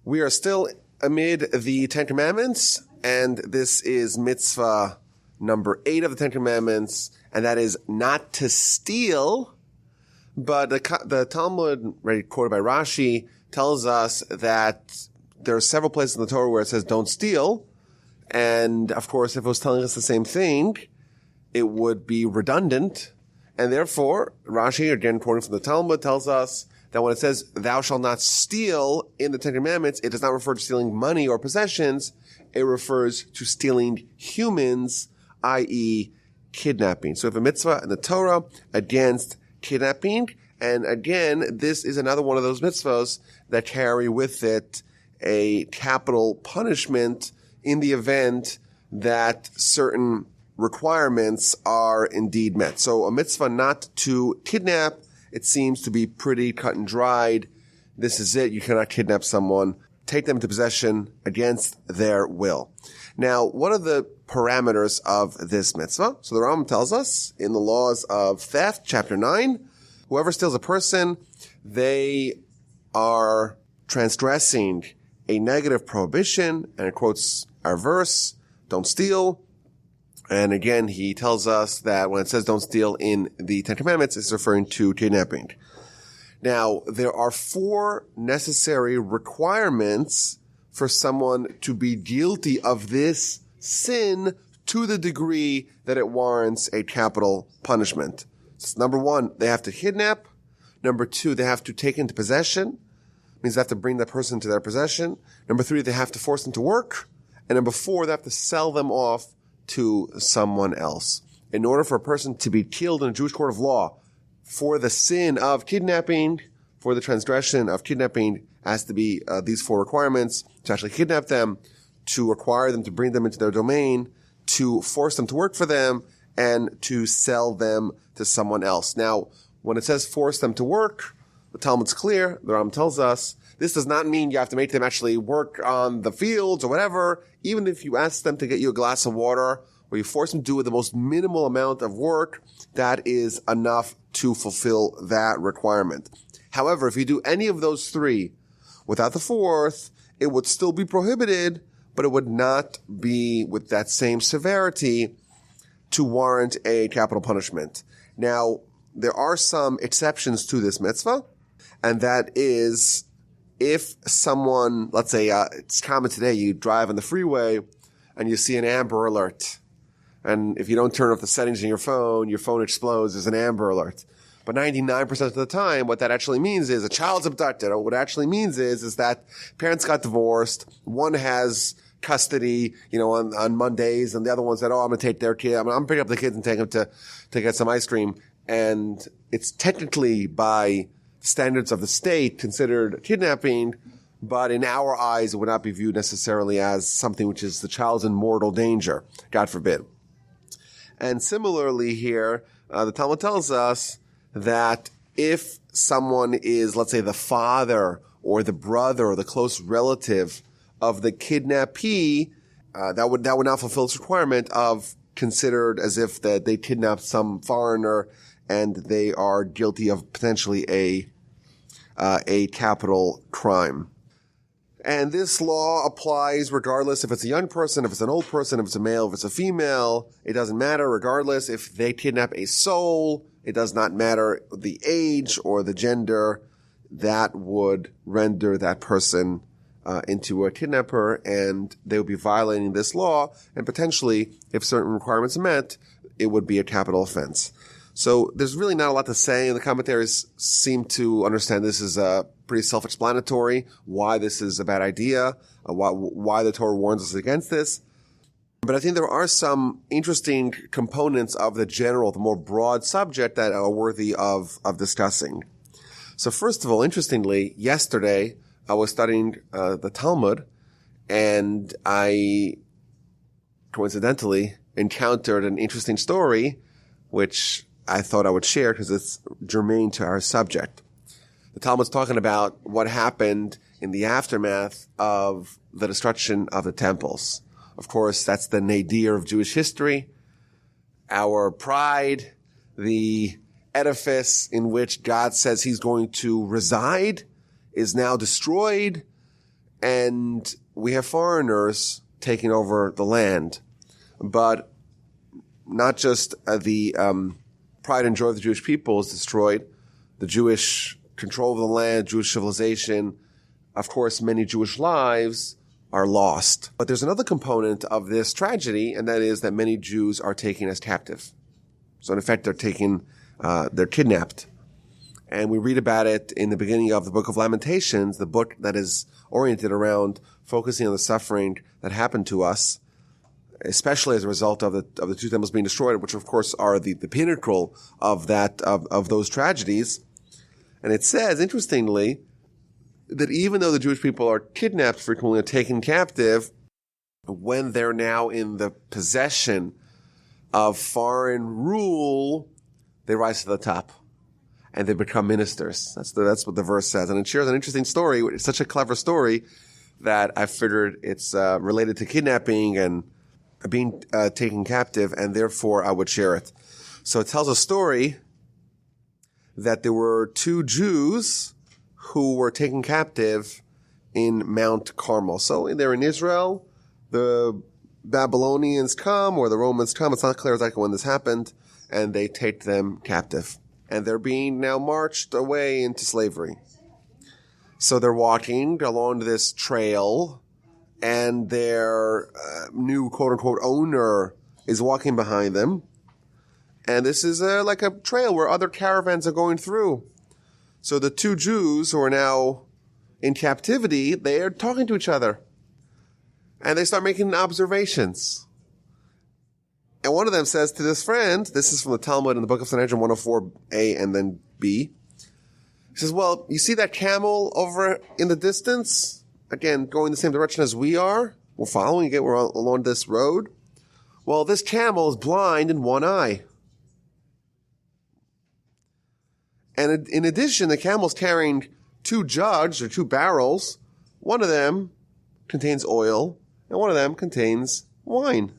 We are still amid the Ten Commandments, and this is mitzvah number 8 of the Ten Commandments, and that is not to steal. But the Talmud, quoted by Rashi, tells us that there are several places in the Torah where it says don't steal. And of course, if it was telling us the same thing, it would be redundant. And therefore, Rashi, again quoting from the Talmud, tells us that when it says thou shalt not steal in the Ten Commandments, it does not refer to stealing money or possessions. It refers to stealing humans, i.e. kidnapping. So we have a mitzvah in the Torah against kidnapping. And again, this is another one of those mitzvahs that carry with it a capital punishment in the event that certain requirements are indeed met. So a mitzvah not to kidnap, it seems to be pretty cut and dried. This is it. You cannot kidnap someone, take them into possession against their will. Now, what are the parameters of this mitzvah? So the Rambam tells us in the laws of theft, chapter 9, whoever steals a person, they are transgressing a negative prohibition, and it quotes our verse, don't steal. And again, he tells us that when it says don't steal in the Ten Commandments, it's referring to kidnapping. Now, there are 4 necessary requirements for someone to be guilty of this sin to the degree that it warrants a capital punishment. So number 1, they have to kidnap. Number 2, they have to take into possession. Means they have to bring that person to their possession. Number 3, they have to force them to work. And number 4, they have to sell them off to someone else. In order for a person to be killed in a Jewish court of law for the sin of kidnapping, for the transgression of kidnapping, has to be these 4 requirements: to actually kidnap them, to acquire them, to bring them into their domain, to force them to work for them, and to sell them to someone else. Now, when it says force them to work, the Talmud's clear. The Rambam tells us this does not mean you have to make them actually work on the fields or whatever. Even if you ask them to get you a glass of water, or you force them to do the most minimal amount of work, that is enough to fulfill that requirement. However, if you do any of those 3 without the 4th, it would still be prohibited, but it would not be with that same severity to warrant a capital punishment. Now, there are some exceptions to this mitzvah, and that is if someone, let's say, it's common today, you drive on the freeway and you see an Amber Alert. And if you don't turn off the settings in your phone explodes as an Amber Alert. But 99% of the time, what that actually means is a child's abducted. Or what it actually means is that parents got divorced. One has custody, on Mondays, and the other one said, I'm going to take their kid. I'm going to pick up the kids and take them to get some ice cream. And it's technically by standards of the state considered kidnapping, but in our eyes, it would not be viewed necessarily as something which is the child's in mortal danger, God forbid. And similarly here, the Talmud tells us that if someone is, let's say, the father or the brother or the close relative of the kidnappee, that would not fulfill this requirement of considered as if that they kidnapped some foreigner and they are guilty of potentially a capital crime. And this law applies regardless if it's a young person, if it's an old person, if it's a male, if it's a female. It doesn't matter regardless if they kidnap a soul. It does not matter the age or the gender. That would render that person into a kidnapper, and they would be violating this law. And potentially, if certain requirements are met, it would be a capital offense. So there's really not a lot to say, and the commentaries seem to understand this is pretty self-explanatory, why this is a bad idea, why the Torah warns us against this. But I think there are some interesting components of the more broad subject that are worthy of discussing. So first of all, interestingly, yesterday I was studying the Talmud, and I coincidentally encountered an interesting story, which I thought I would share because it's germane to our subject. The Talmud's talking about what happened in the aftermath of the destruction of the temples. Of course, that's the nadir of Jewish history. Our pride, the edifice in which God says he's going to reside, is now destroyed. and we have foreigners taking over the land. But not just the pride and joy of the Jewish people is destroyed, the Jewish control of the land, Jewish civilization, of course, many Jewish lives are lost. But there's another component of this tragedy, and that is that many Jews are taken as captive. So in effect, they're kidnapped. And we read about it in the beginning of the book of Lamentations, the book that is oriented around focusing on the suffering that happened to us, especially as a result of the two temples being destroyed, which of course are the pinnacle of those tragedies. And it says, interestingly, that even though the Jewish people are kidnapped frequently or taken captive, when they're now in the possession of foreign rule, they rise to the top and they become ministers. That's what the verse says. And it shares an interesting story. It's such a clever story that I figured it's related to kidnapping and being taken captive, and therefore I would share it. So it tells a story that there were two Jews who were taken captive in Mount Carmel. So they're in Israel. The Babylonians come, or the Romans come. It's not clear exactly when this happened, and they take them captive. And they're being now marched away into slavery. So they're walking along this trail, and their new quote-unquote owner is walking behind them. And this is like a trail where other caravans are going through. So the two Jews who are now in captivity, they are talking to each other. And they start making observations. And one of them says to this friend, this is from the Talmud in the book of Sanhedrin 104a and then b. He says, well, you see that camel over in the distance? Again, going the same direction as we are. We're following it. We're along this road. Well, this camel is blind in one eye. And in addition, the camel's carrying two jugs or two barrels. One of them contains oil and one of them contains wine.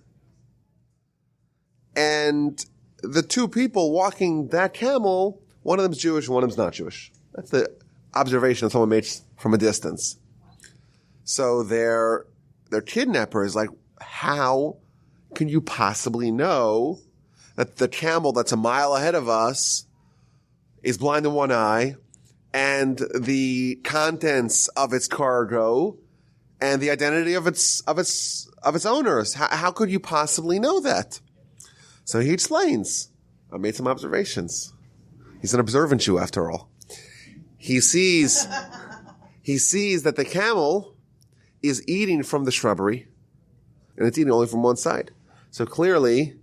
And the two people walking that camel, one of them's Jewish and one of them's not Jewish. That's the observation that someone makes from a distance. So their kidnapper is like, how can you possibly know that the camel that's a mile ahead of us is blind in one eye, and the contents of its cargo and the identity of its owners? How could you possibly know that? So he explains, I made some observations. He's an observant Jew after all. He sees that the camel is eating from the shrubbery, and it's eating only from one side. So clearly,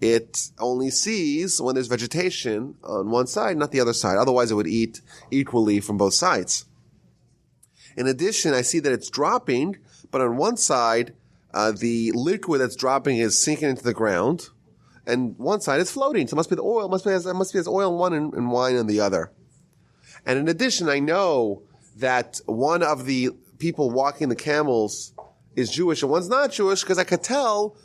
it only sees when there's vegetation on one side, not the other side. Otherwise, it would eat equally from both sides. In addition, I see that it's dropping, but on one side, the liquid that's dropping is sinking into the ground, and one side is floating. So it must be the oil. It must be as oil in one and wine in the other. And in addition, I know that one of the people walking the camels is Jewish and one's not Jewish, because I could tell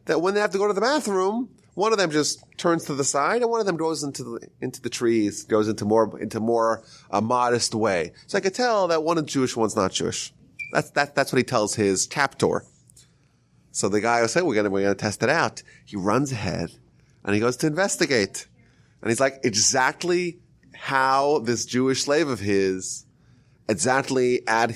that when they have to go to the bathroom, one of them just turns to the side and one of them goes into the trees, goes into more modest way. So I could tell that one is Jewish, one's not Jewish. That's what he tells his captor. So the guy will say, we're gonna test it out. He runs ahead and he goes to investigate. And he's like, exactly how this Jewish slave of his, exactly how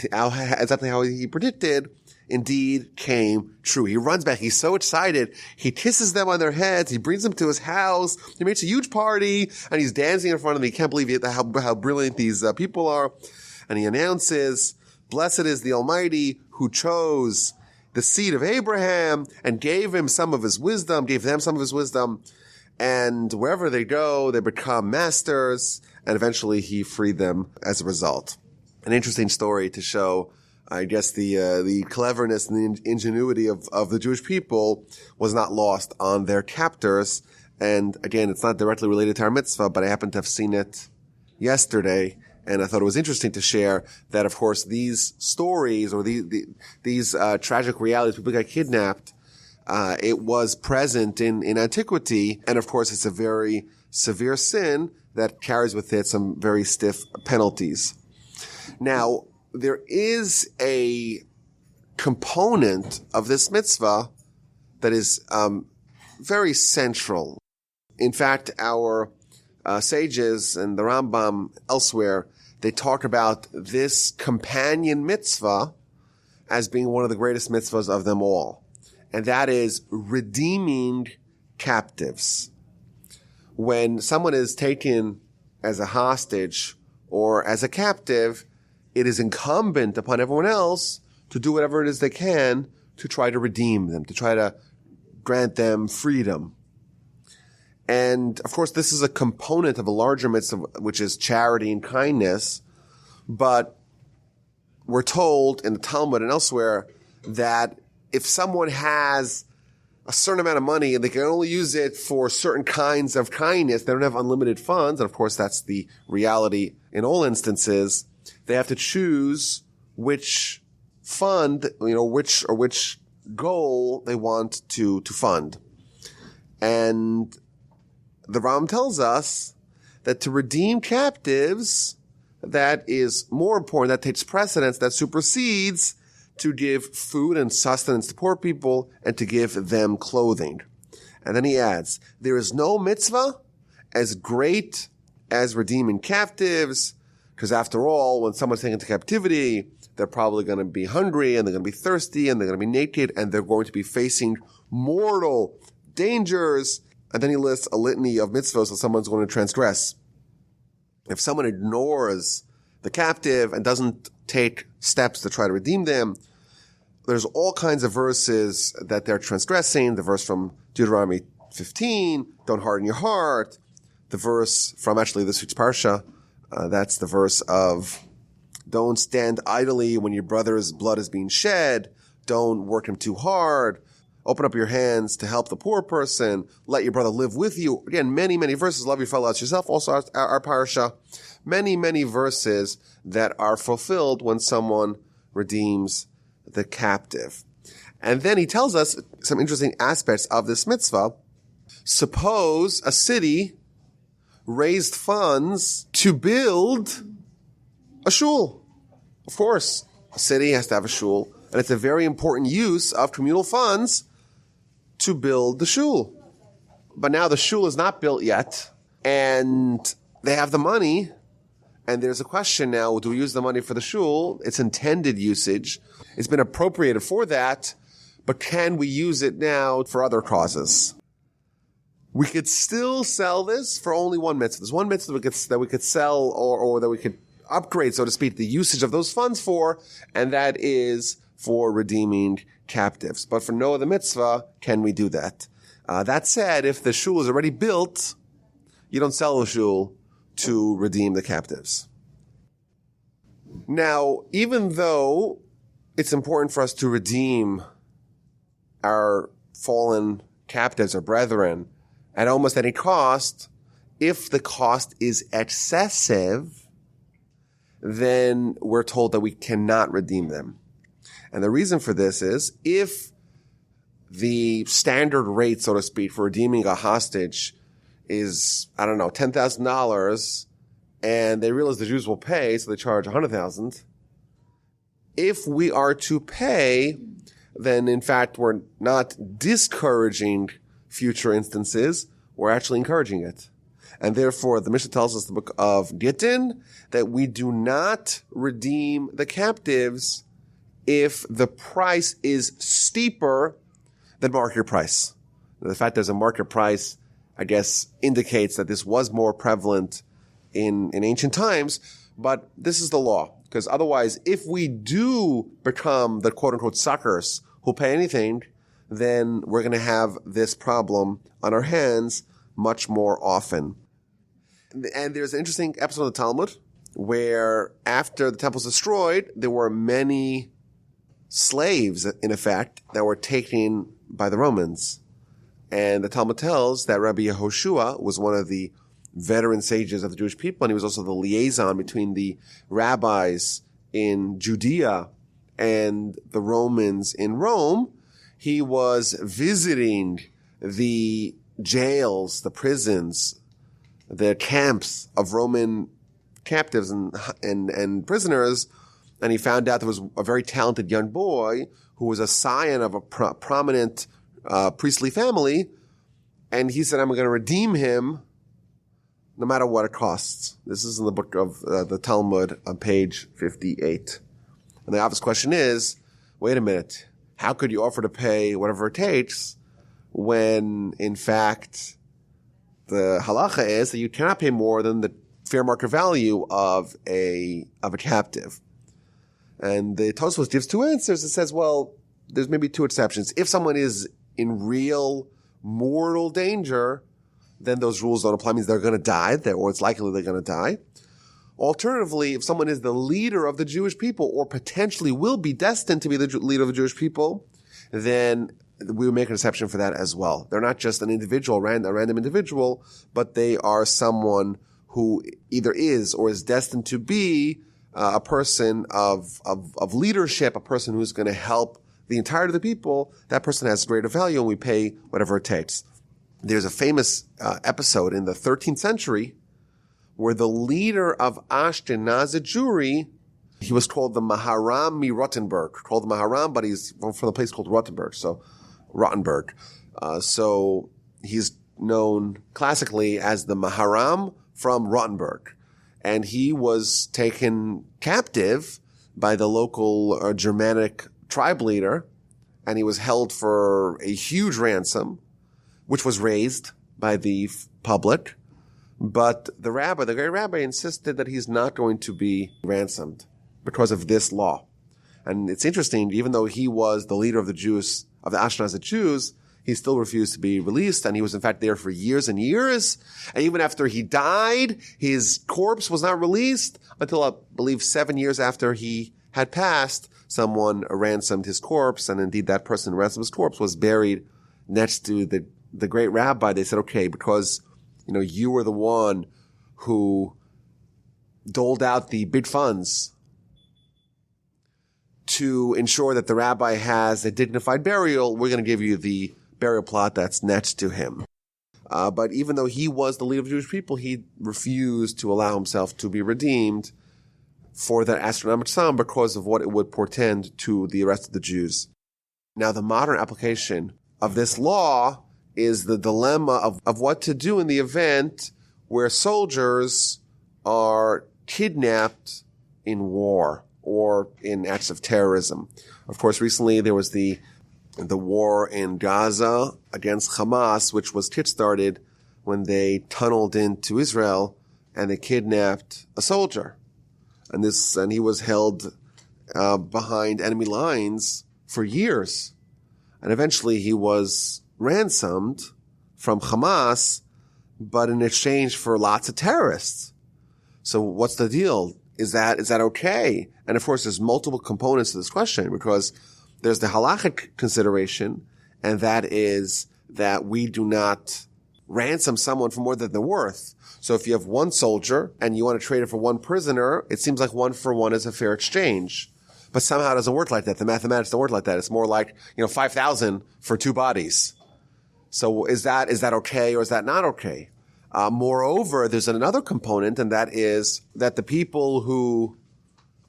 he predicted, indeed came true. He runs back. He's so excited. He kisses them on their heads. He brings them to his house. He makes a huge party, and he's dancing in front of them. He can't believe how brilliant these people are. And he announces, blessed is the Almighty who chose the seed of Abraham and gave them some of his wisdom. And wherever they go, they become masters. And eventually he freed them as a result. An interesting story to show, I guess, the cleverness and the ingenuity of the Jewish people was not lost on their captors. And again, it's not directly related to our mitzvah, but I happened to have seen it yesterday, and I thought it was interesting to share that, of course, these stories or these tragic realities, people got kidnapped, it was present in antiquity, and of course, it's a very severe sin that carries with it some very stiff penalties. Now, there is a component of this mitzvah that is very central. In fact, our sages and the Rambam elsewhere, they talk about this companion mitzvah as being one of the greatest mitzvahs of them all. And that is redeeming captives. When someone is taken as a hostage or as a captive, it is incumbent upon everyone else to do whatever it is they can to try to redeem them, to try to grant them freedom. And of course, this is a component of a larger mitzvah, which is charity and kindness. But we're told in the Talmud and elsewhere that if someone has a certain amount of money and they can only use it for certain kinds of kindness, they don't have unlimited funds. And of course, that's the reality in all instances. They have to choose which fund, which goal they want to fund. And the Ram tells us that to redeem captives, that is more important, that takes precedence, that supersedes to give food and sustenance to poor people and to give them clothing. And then he adds, there is no mitzvah as great as redeeming captives, because after all, when someone's taken into captivity, they're probably going to be hungry and they're going to be thirsty and they're going to be naked and they're going to be facing mortal dangers. And then he lists a litany of mitzvahs that someone's going to transgress. If someone ignores the captive and doesn't take steps to try to redeem them, there's all kinds of verses that they're transgressing. The verse from Deuteronomy 15, don't harden your heart. The verse from actually this week's Parsha, that's the verse of don't stand idly when your brother's blood is being shed. Don't work him too hard. Open up your hands to help the poor person. Let your brother live with you. Again, many, many verses. Love your fellow as yourself. Also our Parsha. Many, many verses that are fulfilled when someone redeems the captive. And then he tells us some interesting aspects of this mitzvah. Suppose a city raised funds to build a shul. Of course, a city has to have a shul, and it's a very important use of communal funds to build the shul. But now the shul is not built yet, and they have the money, and there's a question now, do we use the money for the shul? It's intended usage. It's been appropriated for that, but can we use it now for other causes? We could still sell this for only one mitzvah. There's one mitzvah that we could sell or that we could upgrade, so to speak, the usage of those funds for, and that is for redeeming captives. But for no other mitzvah can we do that. That said, if the shul is already built, you don't sell the shul to redeem the captives. Now, even though it's important for us to redeem our fallen captives or brethren at almost any cost, if the cost is excessive, then we're told that we cannot redeem them. And the reason for this is if the standard rate, so to speak, for redeeming a hostage is, $10,000, and they realize the Jews will pay, so they charge $100,000. If we are to pay, then in fact we're not discouraging future instances, we're actually encouraging it. And therefore, the Mishnah tells us, the book of Gittin, that we do not redeem the captives if the price is steeper than market price. The fact there's a market price, I guess, indicates that this was more prevalent in ancient times, but this is the law. Because otherwise, if we do become the quote-unquote suckers who pay anything, then we're going to have this problem on our hands much more often. And there's an interesting episode of the Talmud where after the temple was destroyed, there were many slaves, in effect, that were taken by the Romans. And the Talmud tells that Rabbi Yehoshua was one of the veteran sages of the Jewish people, and he was also the liaison between the rabbis in Judea and the Romans in Rome. He was visiting the jails, the prisons, the camps of Roman captives and prisoners and he found out there was a very talented young boy who was a scion of a prominent priestly family, and he said, I'm going to redeem him no matter what it costs. This is in the book of the Talmud on page 58. And the obvious question is, wait a minute, how could you offer to pay whatever it takes when, in fact, the halacha is that you cannot pay more than the fair market value of a captive? And the Tosfos gives two answers. It says, well, there's maybe two exceptions. If someone is in real mortal danger, then those rules don't apply. It means they're going to die, or it's likely they're going to die. Alternatively, if someone is the leader of the Jewish people, or potentially will be destined to be the leader of the Jewish people, then we would make an exception for that as well. They're not just an individual, a random individual, but they are someone who either is or is destined to be a person of leadership, a person who's going to help the entirety of the people. That person has greater value, and we pay whatever it takes. There's a famous episode in the 13th century where the leader of Ashkenazi Jewry, he was called the Maharam Rottenberg, called the Maharam, but he's from a place called Rottenberg, so so he's known classically as the Maharam from Rottenberg. And he was taken captive by the local Germanic tribe leader, and he was held for a huge ransom, which was raised by the public. But the great rabbi, insisted that he's not going to be ransomed because of this law. And it's interesting, even though he was the leader of the Ashkenazi Jews, he still refused to be released, and he was in fact there for years and years. And even after he died, his corpse was not released until, I believe, 7 years after he had passed. Someone ransomed his corpse, and indeed that person who ransomed his corpse was buried next to the great rabbi. They said, okay, because you were the one who doled out the big funds to ensure that the rabbi has a dignified burial, we're going to give you the burial plot that's next to him. But even though he was the leader of the Jewish people, he refused to allow himself to be redeemed for that astronomical sum because of what it would portend to the rest of the Jews. Now, the modern application of this law is the dilemma of what to do in the event where soldiers are kidnapped in war or in acts of terrorism. Of course, recently there was the war in Gaza against Hamas, which was kickstarted when they tunneled into Israel and they kidnapped a soldier. And he was held behind enemy lines for years. And eventually he was ransomed from Hamas, but in exchange for lots of terrorists. So what's the deal? Is that okay? And of course, there's multiple components to this question, because there's the halachic consideration, and that is that we do not ransom someone for more than they're worth. So if you have one soldier and you want to trade it for one prisoner, it seems like 1 for 1 is a fair exchange. But somehow it doesn't work like that. The mathematics don't work like that. It's more like, 5,000 for 2 bodies. So is that okay or is that not okay? Moreover, there's another component, and that is that the people who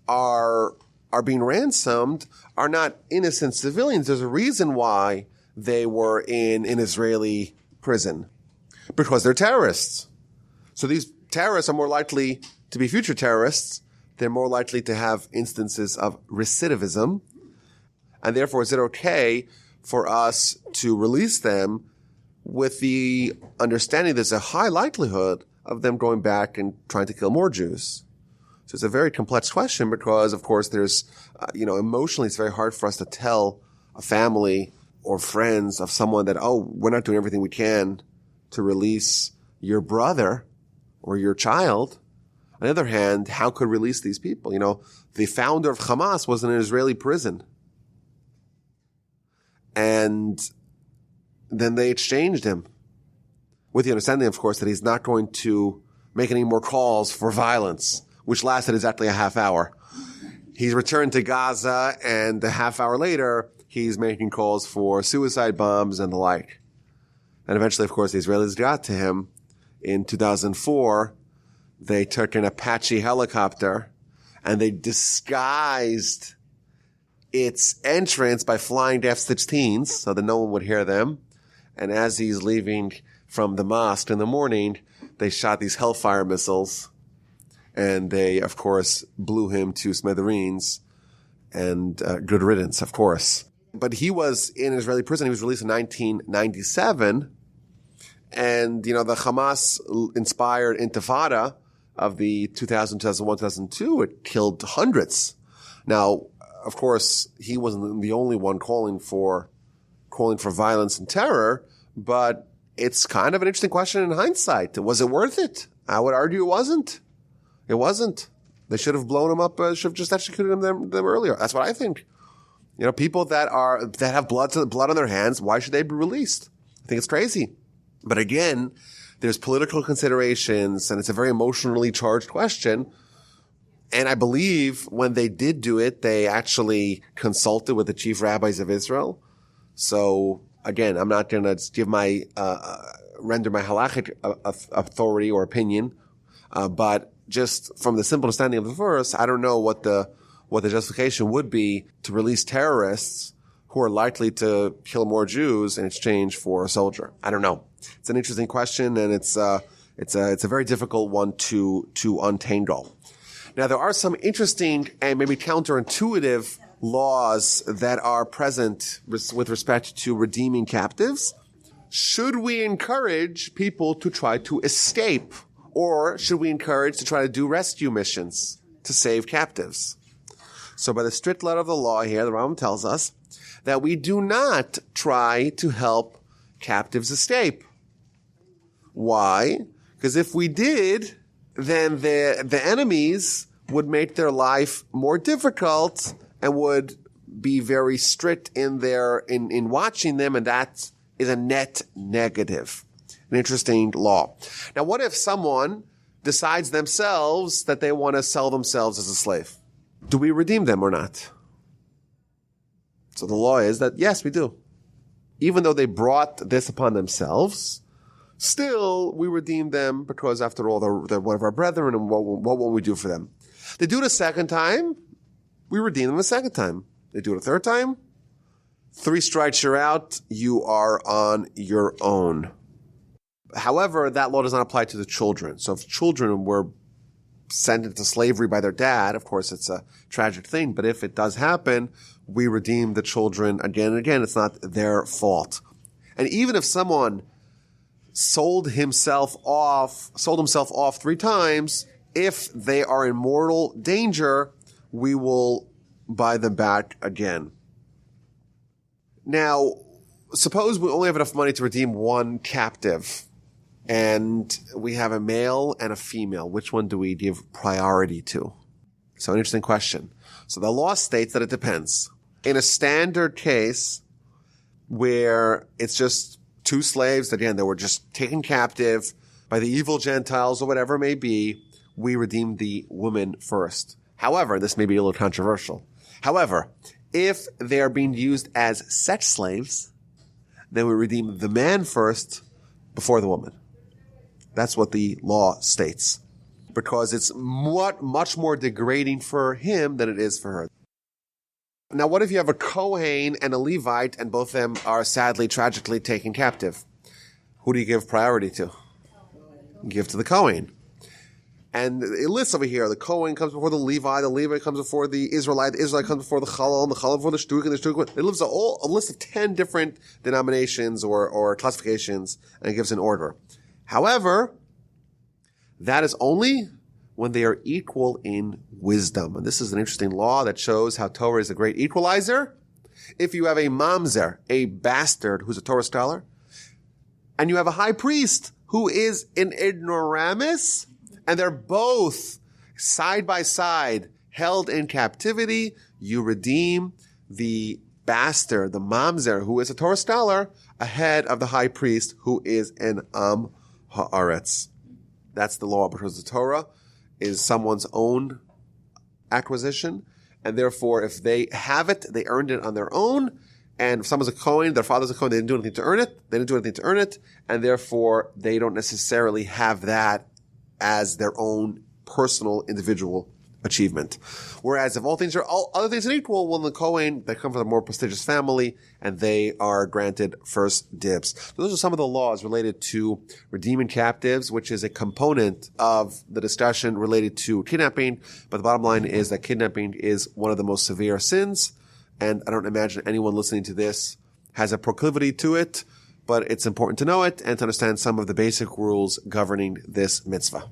are being ransomed are not innocent civilians. There's a reason why they were in an Israeli prison, because they're terrorists. So these terrorists are more likely to be future terrorists. They're more likely to have instances of recidivism. And therefore, is it okay for us to release them with the understanding there's a high likelihood of them going back and trying to kill more Jews? So it's a very complex question, because, of course, there's, emotionally it's very hard for us to tell a family or friends of someone that, we're not doing everything we can to release your brother or your child. On the other hand, how could we release these people? The founder of Hamas was in an Israeli prison. And then they exchanged him with the understanding, of course, that he's not going to make any more calls for violence, which lasted exactly a half hour. He's returned to Gaza, and a half hour later, he's making calls for suicide bombs and the like. And eventually, of course, the Israelis got to him. In 2004, they took an Apache helicopter and they disguised its entrance by flying F-16s so that no one would hear them. And as he's leaving from the mosque in the morning, they shot these Hellfire missiles, and they, of course, blew him to smithereens, and good riddance, of course. But he was in an Israeli prison. He was released in 1997, and, the Hamas-inspired Intifada of the 2000, 2001, 2002, it killed hundreds. Now, of course, he wasn't the only one calling for violence and terror, but it's kind of an interesting question in hindsight. Was it worth it? I would argue it wasn't. It wasn't. They should have blown him up, should have just executed them earlier. That's what I think. People that have blood on their hands, why should they be released? I think it's crazy. But again, there's political considerations, and it's a very emotionally charged question. And I believe when they did do it, they actually consulted with the chief rabbis of Israel. So again, I'm not going to give render my halachic authority or opinion, but just from the simple understanding of the verse, I don't know what the justification would be to release terrorists who are likely to kill more Jews in exchange for a soldier. I don't know. It's an interesting question, and it's a very difficult one to untangle. Now, there are some interesting and maybe counterintuitive laws that are present with respect to redeeming captives. Should we encourage people to try to escape, or should we encourage to try to do rescue missions to save captives? So by the strict letter of the law here, the Rambam tells us that we do not try to help captives escape. Why? Because if we did, then the enemies would make their life more difficult and would be very strict in watching them, and that is a net negative. An interesting law. Now, what if someone decides themselves that they want to sell themselves as a slave? Do we redeem them or not? So the law is that, yes, we do. Even though they brought this upon themselves, still we redeem them because, after all, they're one of our brethren, and what will we do for them? They do it a second time, we redeem them a second time. They do it a third time, 3 strikes you're out, you are on your own. However, that law does not apply to the children. So if children were sent into slavery by their dad, of course it's a tragic thing, but if it does happen, we redeem the children again and again. It's not their fault. And even if someone sold himself off 3 times, if they are in mortal danger, we will buy them back again. Now, suppose we only have enough money to redeem one captive, and we have a male and a female. Which one do we give priority to? So an interesting question. So the law states that it depends. In a standard case where it's just 2 slaves, again, they were just taken captive by the evil Gentiles or whatever it may be, we redeem the woman first. However, this may be a little controversial. However, if they're being used as sex slaves, then we redeem the man first before the woman. That's what the law states. Because it's much more degrading for him than it is for her. Now, what if you have a Kohen and a Levite, and both of them are sadly, tragically taken captive? Who do you give priority to? You give to the Kohen. And it lists over here, the Kohen comes before the Levite comes before the Israelite comes before the Chalal, and the Chalal before the Shtuk, and the Shtuk. It lists a list of 10 different denominations or classifications, and it gives an order. However, that is only when they are equal in wisdom. And this is an interesting law that shows how Torah is a great equalizer. If you have a mamzer, a bastard who's a Torah scholar, and you have a high priest who is an ignoramus, and they're both side by side held in captivity, you redeem the bastard, the mamzer, who is a Torah scholar, ahead of the high priest who is an haaretz. That's the law, because the Torah is someone's own acquisition, and therefore if they have it, they earned it on their own, and if someone's a Kohen, their father's a Kohen, they didn't do anything to earn it, and therefore they don't necessarily have that as their own personal individual achievement. Whereas if all other things are equal, well, the Kohen, they come from a more prestigious family, and they are granted first dibs. So those are some of the laws related to redeeming captives, which is a component of the discussion related to kidnapping. But the bottom line is that kidnapping is one of the most severe sins, and I don't imagine anyone listening to this has a proclivity to it, but it's important to know it and to understand some of the basic rules governing this mitzvah.